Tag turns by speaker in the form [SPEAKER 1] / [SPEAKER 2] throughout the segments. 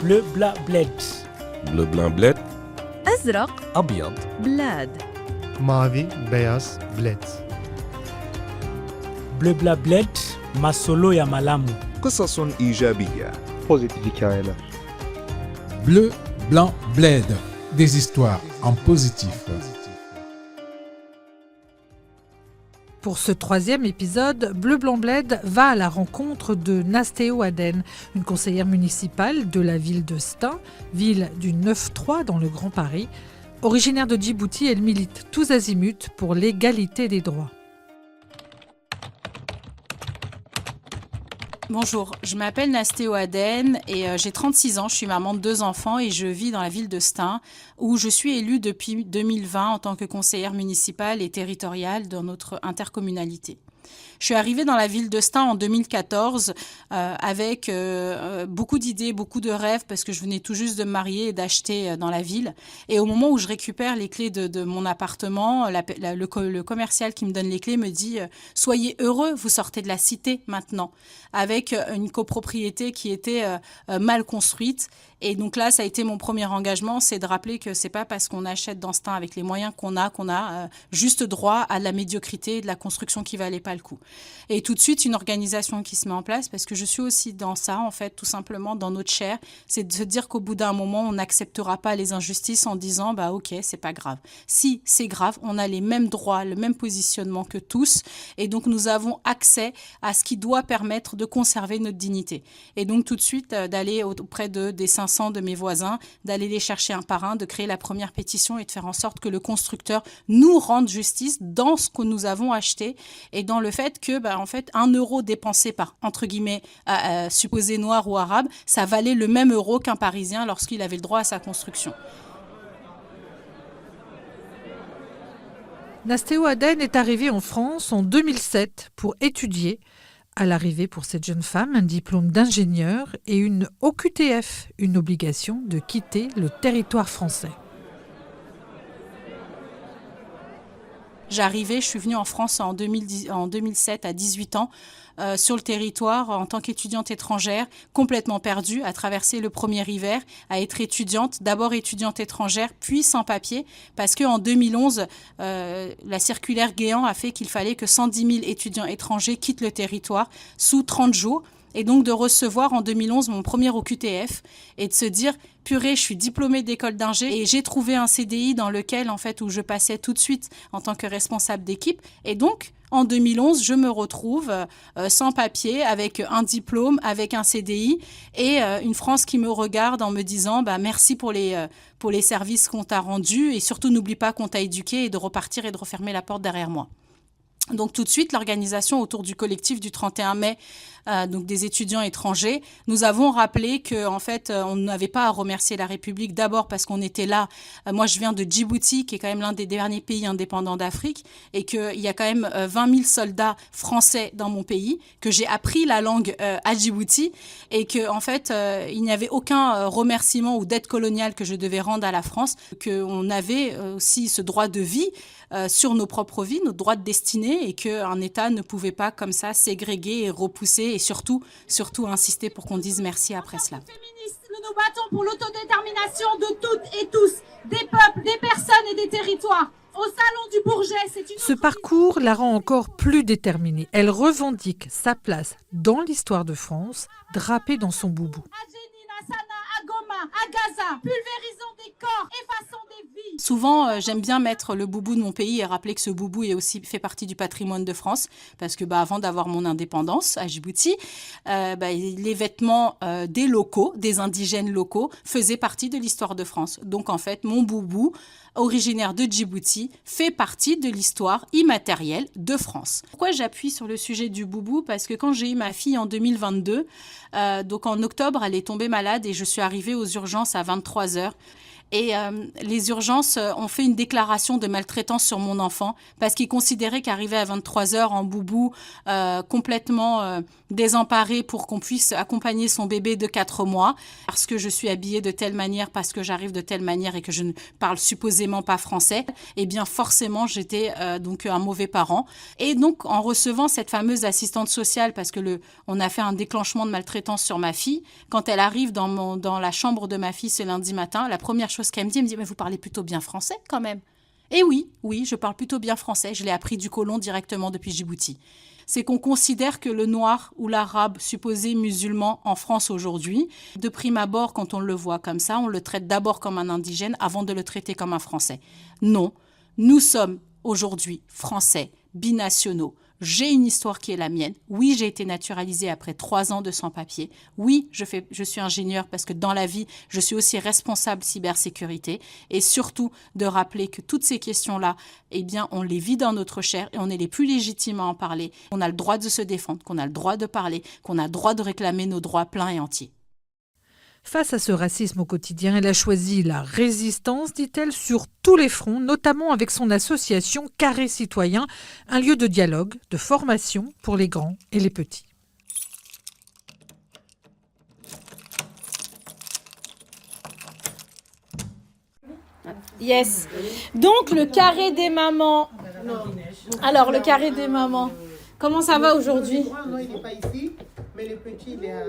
[SPEAKER 1] bleu blanc bled.
[SPEAKER 2] bleu blanc bled
[SPEAKER 3] أزرق
[SPEAKER 4] أبيض
[SPEAKER 3] بلاد
[SPEAKER 5] mavi, beyaz, bled.
[SPEAKER 1] bleu blanc bled masolo ya malamu.
[SPEAKER 6] قصص إيجابية.
[SPEAKER 7] Pozitif hikayeler.
[SPEAKER 8] Bleu, blanc, bled. Des histoires en positif.
[SPEAKER 9] Pour ce troisième épisode, Bleu Blanc Bled va à la rencontre de Nastéo Aden, une conseillère municipale de la ville de Stein, ville du 9-3 dans le Grand Paris. Originaire de Djibouti, elle milite tous azimuts pour l'égalité des droits.
[SPEAKER 10] Bonjour, je m'appelle Nastéo Aden et j'ai 36 ans, je suis maman de 2 enfants et je vis dans la ville de Stein où je suis élue depuis 2020 en tant que conseillère municipale et territoriale dans notre intercommunalité. Je suis arrivée dans la ville de Stein en 2014 avec beaucoup d'idées, beaucoup de rêves parce que je venais tout juste de me marier et d'acheter dans la ville. Et au moment où je récupère les clés de mon appartement, le commercial qui me donne les clés me dit « Soyez heureux, vous sortez de la cité maintenant » avec une copropriété qui était mal construite. Et donc là, ça a été mon premier engagement, c'est de rappeler que c'est pas parce qu'on achète dans Stein avec les moyens qu'on a juste droit à de la médiocrité et de la construction qui valait pas le coup. Et tout de suite, une organisation qui se met en place, parce que je suis aussi dans ça, en fait, tout simplement, dans notre chair, c'est de se dire qu'au bout d'un moment, on n'acceptera pas les injustices en disant, bah ok, c'est pas grave. Si, c'est grave, on a les mêmes droits, le même positionnement que tous, et donc nous avons accès à ce qui doit permettre de conserver notre dignité. Et donc tout de suite, d'aller auprès des 500 de mes voisins, d'aller les chercher un par un, de créer la première pétition et de faire en sorte que le constructeur nous rende justice dans ce que nous avons acheté et dans le fait que, en fait, 1 euro dépensé par, entre guillemets, supposé noir ou arabe, ça valait le même euro qu'un Parisien lorsqu'il avait le droit à sa construction.
[SPEAKER 9] Nastéo Aden est arrivée en France en 2007 pour étudier. À l'arrivée pour cette jeune femme, un diplôme d'ingénieur et une OQTF, une obligation de quitter le territoire français.
[SPEAKER 10] Je suis venue en France en 2007 à 18 ans, sur le territoire en tant qu'étudiante étrangère, complètement perdue, à traverser le premier hiver, à être étudiante, d'abord étudiante étrangère, puis sans papier, parce qu'en 2011, la circulaire Guéant a fait qu'il fallait que 110 000 étudiants étrangers quittent le territoire sous 30 jours. Et donc de recevoir en 2011 mon premier OQTF et de se dire purée, je suis diplômée d'école d'ingé et j'ai trouvé un CDI dans lequel en fait où je passais tout de suite en tant que responsable d'équipe. Et donc en 2011, je me retrouve sans papier, avec un diplôme, avec un CDI et une France qui me regarde en me disant merci pour les services qu'on t'a rendus et surtout n'oublie pas qu'on t'a éduqué et de repartir et de refermer la porte derrière moi. Donc tout de suite, l'organisation autour du collectif du 31 mai, donc des étudiants étrangers, nous avons rappelé que en fait, on n'avait pas à remercier la République d'abord parce qu'on était là. Moi, je viens de Djibouti, qui est quand même l'un des derniers pays indépendants d'Afrique, et qu'il y a quand même 20 000 soldats français dans mon pays, que j'ai appris la langue à Djibouti, et que en fait, il n'y avait aucun remerciement ou dette coloniale que je devais rendre à la France, qu'on avait aussi ce droit de vie sur nos propres vies, notre droit de destinée, et qu'un État ne pouvait pas comme ça ségréguer et repousser et surtout insister pour qu'on dise merci après cela.
[SPEAKER 11] Féministes, nous nous battons pour l'autodétermination de toutes et tous, des peuples, des personnes et des territoires. Au Salon du Bourget, c'est une...
[SPEAKER 9] Ce parcours la rend encore plus déterminée. Elle revendique sa place dans l'histoire de France, drapée dans son boubou.
[SPEAKER 11] À Goma, à Gaza, pulvérisons des corps, effaçons des vies.
[SPEAKER 10] Souvent, j'aime bien mettre le boubou de mon pays et rappeler que ce boubou est aussi fait partie du patrimoine de France, parce que avant d'avoir mon indépendance à Djibouti, les vêtements des locaux, des indigènes locaux, faisaient partie de l'histoire de France. Donc en fait, mon boubou, originaire de Djibouti, fait partie de l'histoire immatérielle de France. Pourquoi j'appuie sur le sujet du boubou ? Parce que quand j'ai eu ma fille en 2022, donc en octobre, elle est tombée malade et je suis arrivée aux urgences à 23h. Et les urgences ont fait une déclaration de maltraitance sur mon enfant parce qu'ils considéraient qu'arriver à 23h en boubou, complètement désemparé pour qu'on puisse accompagner son bébé de 4 mois, parce que je suis habillée de telle manière, parce que j'arrive de telle manière et que je ne parle supposément pas français, eh bien forcément j'étais donc un mauvais parent. Et donc en recevant cette fameuse assistante sociale, parce que on a fait un déclenchement de maltraitance sur ma fille, quand elle arrive dans la chambre de ma fille ce lundi matin, la première chose qu'elle me dit, mais vous parlez plutôt bien français quand même. Et oui, je parle plutôt bien français. Je l'ai appris du colon directement depuis Djibouti. C'est qu'on considère que le noir ou l'arabe supposé musulman en France aujourd'hui, de prime abord, quand on le voit comme ça, on le traite d'abord comme un indigène avant de le traiter comme un Français. Non, nous sommes aujourd'hui Français, binationaux. J'ai une histoire qui est la mienne. Oui, j'ai été naturalisée après 3 ans de sans-papiers. Oui, je suis ingénieure parce que dans la vie, je suis aussi responsable cybersécurité. Et surtout, de rappeler que toutes ces questions-là, eh bien, on les vit dans notre chair et on est les plus légitimes à en parler. On a le droit de se défendre, qu'on a le droit de parler, qu'on a le droit de réclamer nos droits pleins et entiers.
[SPEAKER 9] Face à ce racisme au quotidien, elle a choisi la résistance, dit-elle, sur tous les fronts, notamment avec son association Carré Citoyen, un lieu de dialogue, de formation pour les grands et les petits.
[SPEAKER 3] Yes. Donc le carré des mamans. Alors le carré des mamans. Comment ça va aujourd'hui?
[SPEAKER 4] Non, il n'est pas ici, mais le petit, il est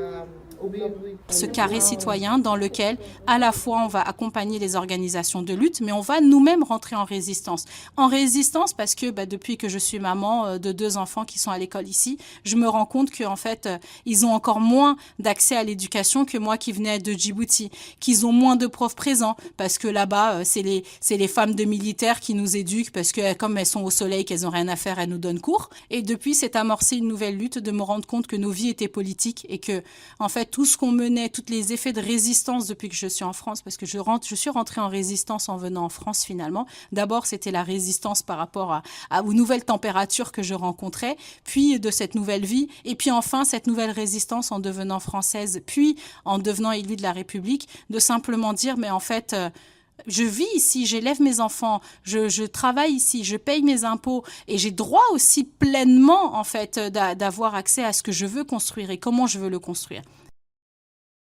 [SPEAKER 4] au Béoul.
[SPEAKER 10] Ce carré citoyen dans lequel, à la fois, on va accompagner les organisations de lutte, mais on va nous-mêmes rentrer en résistance. En résistance parce que depuis que je suis maman de 2 enfants qui sont à l'école ici, je me rends compte qu'en fait, ils ont encore moins d'accès à l'éducation que moi qui venais de Djibouti, qu'ils ont moins de profs présents parce que là-bas, c'est les femmes de militaires qui nous éduquent parce que comme elles sont au soleil, qu'elles n'ont rien à faire, elles nous donnent cours. Et depuis, c'est amorcé une nouvelle lutte de me rendre compte que nos vies étaient politiques et que, en fait, tout ce qu'on menait, tous les effets de résistance depuis que je suis en France, parce que je suis rentrée en résistance en venant en France finalement. D'abord, c'était la résistance par rapport aux nouvelles températures que je rencontrais, puis de cette nouvelle vie, et puis enfin cette nouvelle résistance en devenant française, puis en devenant élue de la République, de simplement dire, mais en fait... je vis ici, j'élève mes enfants, je travaille ici, je paye mes impôts et j'ai droit aussi pleinement en fait d'avoir accès à ce que je veux construire et comment je veux le construire.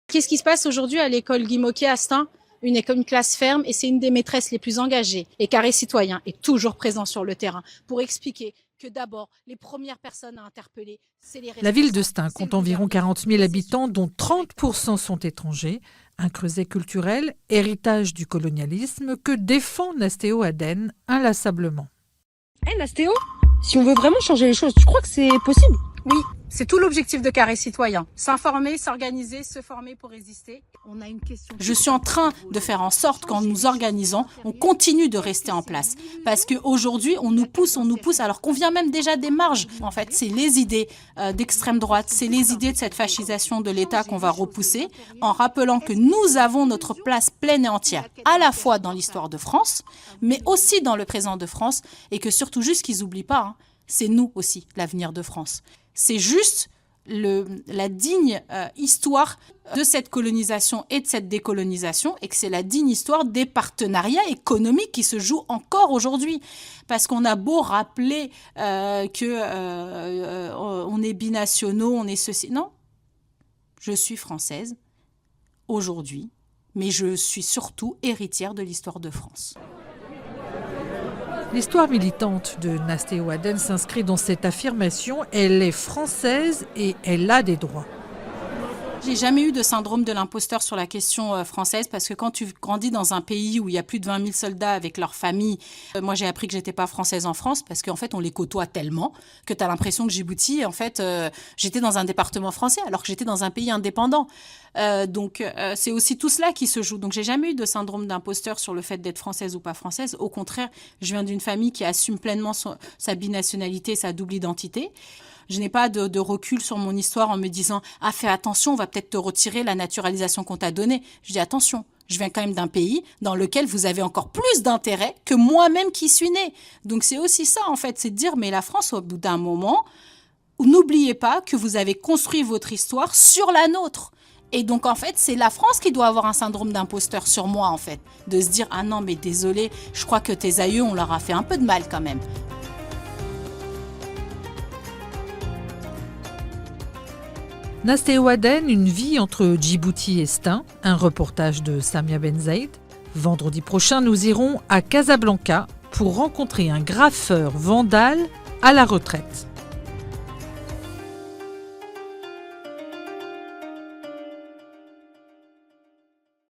[SPEAKER 3] Qu'est-ce qui se passe aujourd'hui à l'école Guy Môquet à Stein? Une classe ferme et c'est une des maîtresses les plus engagées. Et Carré Citoyen est toujours présent sur le terrain pour expliquer que d'abord, les premières personnes à interpeller, c'est les responsables.
[SPEAKER 9] La ville de Stein compte environ 40 000 habitants, dont 30% sont étrangers. Un creuset culturel, héritage du colonialisme, que défend Nastéo Aden inlassablement.
[SPEAKER 3] Nastéo, si on veut vraiment changer les choses, tu crois que c'est possible?
[SPEAKER 10] Oui, c'est tout l'objectif de Carré Citoyen. S'informer, s'organiser, se former pour résister.
[SPEAKER 3] On a une question.
[SPEAKER 10] Je suis en train de faire en sorte qu'en nous organisant, on continue de rester en place. Parce qu'aujourd'hui, on nous pousse, alors qu'on vient même déjà des marges. En fait, c'est les idées d'extrême droite, c'est les idées de cette fascisation de l'État qu'on va repousser, en rappelant que nous avons notre place pleine et entière, à la fois dans l'histoire de France, mais aussi dans le présent de France, et que surtout, juste qu'ils n'oublient pas, c'est nous aussi, l'avenir de France. C'est juste la digne histoire de cette colonisation et de cette décolonisation et que c'est la digne histoire des partenariats économiques qui se jouent encore aujourd'hui. Parce qu'on a beau rappeler on est binationaux, on est ceci. Non, je suis française aujourd'hui, mais je suis surtout héritière de l'histoire de France.
[SPEAKER 9] L'histoire militante de Nastéo Aden s'inscrit dans cette affirmation. Elle est française et elle a des droits.
[SPEAKER 10] J'ai jamais eu de syndrome de l'imposteur sur la question française parce que quand tu grandis dans un pays où il y a plus de 20 000 soldats avec leurs familles, moi j'ai appris que j'étais pas française en France parce qu'en fait on les côtoie tellement que tu as l'impression que Djibouti, en fait, j'étais dans un département français alors que j'étais dans un pays indépendant. Donc c'est aussi tout cela qui se joue. Donc j'ai jamais eu de syndrome d'imposteur sur le fait d'être française ou pas française. Au contraire, je viens d'une famille qui assume pleinement sa binationalité, sa double identité. Je n'ai pas de recul sur mon histoire en me disant « Ah, fais attention, on va peut-être te retirer la naturalisation qu'on t'a donnée. » Je dis « Attention, je viens quand même d'un pays dans lequel vous avez encore plus d'intérêt que moi-même qui suis née. » Donc c'est aussi ça, en fait, c'est de dire « Mais la France, au bout d'un moment, n'oubliez pas que vous avez construit votre histoire sur la nôtre. » Et donc en fait, c'est la France qui doit avoir un syndrome d'imposteur sur moi en fait. De se dire « Ah non mais désolé, je crois que tes aïeux, on leur a fait un peu de mal quand même. »
[SPEAKER 9] Nastéo Aden, une vie entre Djibouti et Stein, un reportage de Samia Benzaïd. Vendredi prochain, nous irons à Casablanca pour rencontrer un graffeur vandale à la retraite.